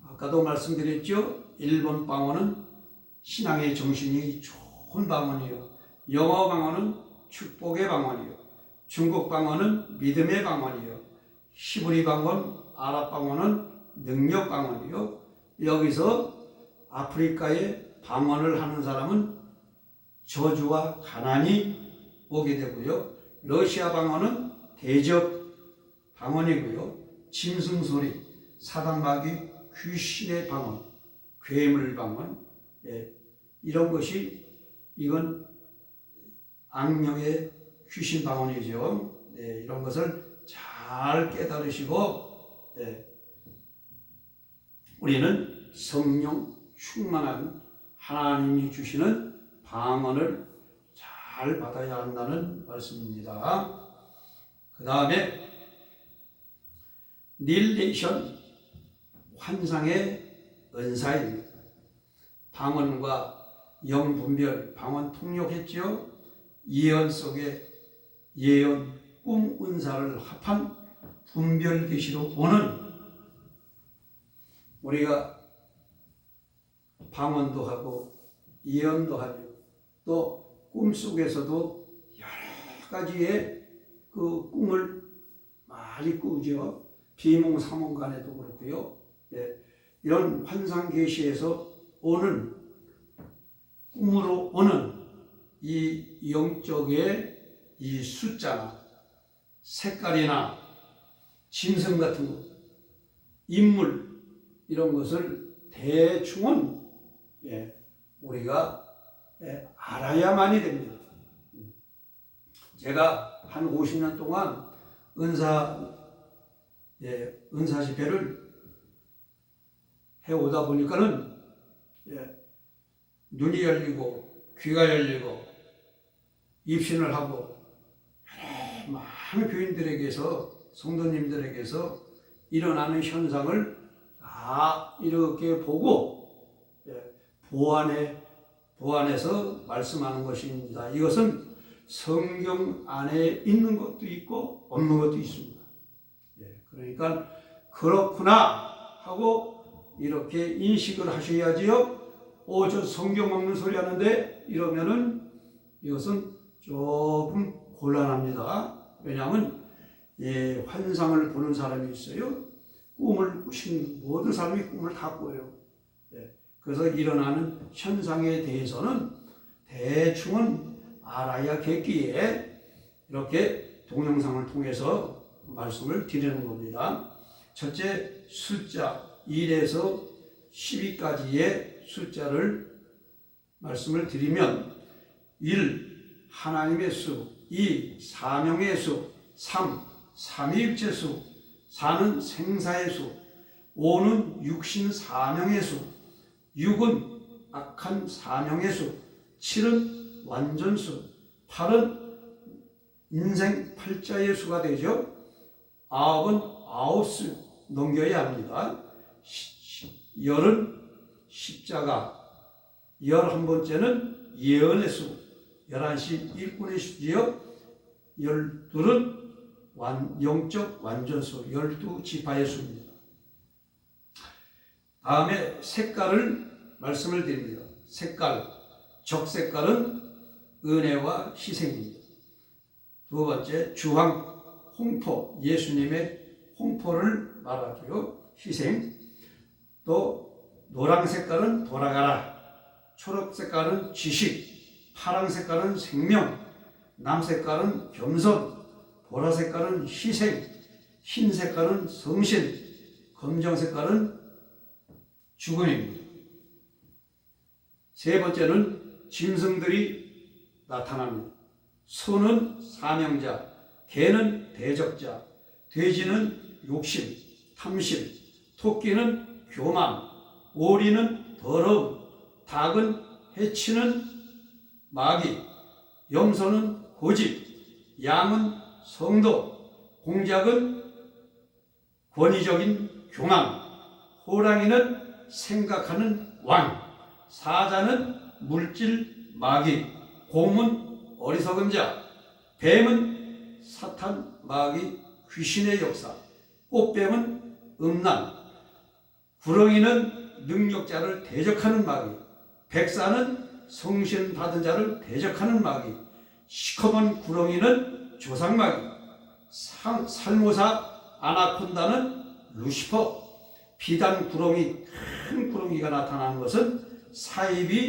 아까도 말씀드렸죠. 일본 방언은 신앙의 정신이 좋은 방언이요. 영어 방언은 축복의 방언이요. 중국 방언은 믿음의 방언이요. 히브리 방언, 아랍 방언은 능력 방언이요. 여기서 아프리카에 방언을 하는 사람은 저주와 가난이 오게 되고요. 러시아 방언은 대적 방언이고요. 짐승소리, 사단마귀, 귀신의 방언, 괴물 방언, 이런 것이 이건 악령의 귀신 방언이죠. 이런 것을 잘 깨달으시고 우리는 성령 충만한 하나님이 주시는 방언을 잘 받아야 한다는 말씀입니다. 그 다음에 릴레이션, 환상의 은사입니다. 방언과 영분별, 방언 통역했지요. 예언 속에 예언, 꿈, 은사를 합한 분별 계시로 오는 우리가 방언도 하고 예언도 하죠. 또 꿈속에서도 여러 가지의 그 꿈을 많이 꾸죠. 비몽사몽간에도 그렇고요. 이런 환상 계시에서 오는 꿈으로 오는 이 영적의 이 숫자나 색깔이나 짐승 같은 것, 인물 이런 것을 대충은 우리가 알아야만이 됩니다. 제가 한 50년 동안 은사 집회를 해오다 보니까는 눈이 열리고 귀가 열리고 입신을 하고 많은 교인들에게서 성도님들에게서 일어나는 현상을 다 이렇게 보고 보완해서 말씀하는 것입니다. 이것은 성경 안에 있는 것도 있고 없는 것도 있습니다. 그러니까 그렇구나 하고 이렇게 인식을 하셔야지요. 저 성경 없는 소리 하는데 이러면은 이것은 조금 곤란합니다. 왜냐하면 환상을 보는 사람이 있어요. 꿈을 꾸신 모든 사람이 꿈을 다 꿔요. 그래서 일어나는 현상에 대해서는 대충은 알아야겠기에 이렇게 동영상을 통해서 말씀을 드리는 겁니다. 첫째, 숫자 1에서 12까지의 숫자를 말씀을 드리면 1. 하나님의 수, 2. 사명의 수, 3. 삼위일체 수, 4는 생사의 수, 5는 육신 사명의 수, 6은 악한 사명의 수, 7은 완전수, 8은 인생 팔자의 수가 되죠. 9은 아홉수 넘겨야 합니다. 10은 십자가, 11번째는 예언의 수, 11시 일꾼의 수지요. 12는 영적 완전수, 12지파의 수입니다. 다음에 색깔을 말씀을 드립니다. 색깔, 적색깔은 은혜와 희생입니다. 두 번째, 주황, 홍포, 예수님의 홍포를 말하죠. 희생. 또 노랑 색깔은 돌아가라, 초록 색깔은 지식, 파랑 색깔은 생명, 남 색깔은 겸손, 보라 색깔은 희생, 흰 색깔은 성실, 검정 색깔은 죽음입니다. 세 번째는 짐승들이 나타납니다. 소는 사명자, 개는 대적자, 돼지는 욕심, 탐심, 토끼는 교만, 오리는 더러움, 닭은 해치는 마귀, 염소는 고집, 양은 성도, 공작은 권위적인 교만, 호랑이는 생각하는 왕, 사자는 물질 마귀, 곰은 어리석은 자, 뱀은 사탄 마귀 귀신의 역사, 꽃뱀은 음란, 구렁이는 능력자를 대적하는 마귀, 백사는 성신 받은 자를 대적하는 마귀, 시커먼 구렁이는 조상마귀, 살모사 아나콘다는 루시퍼, 비단 구렁이, 큰 구렁이가 나타나는 것은 사이비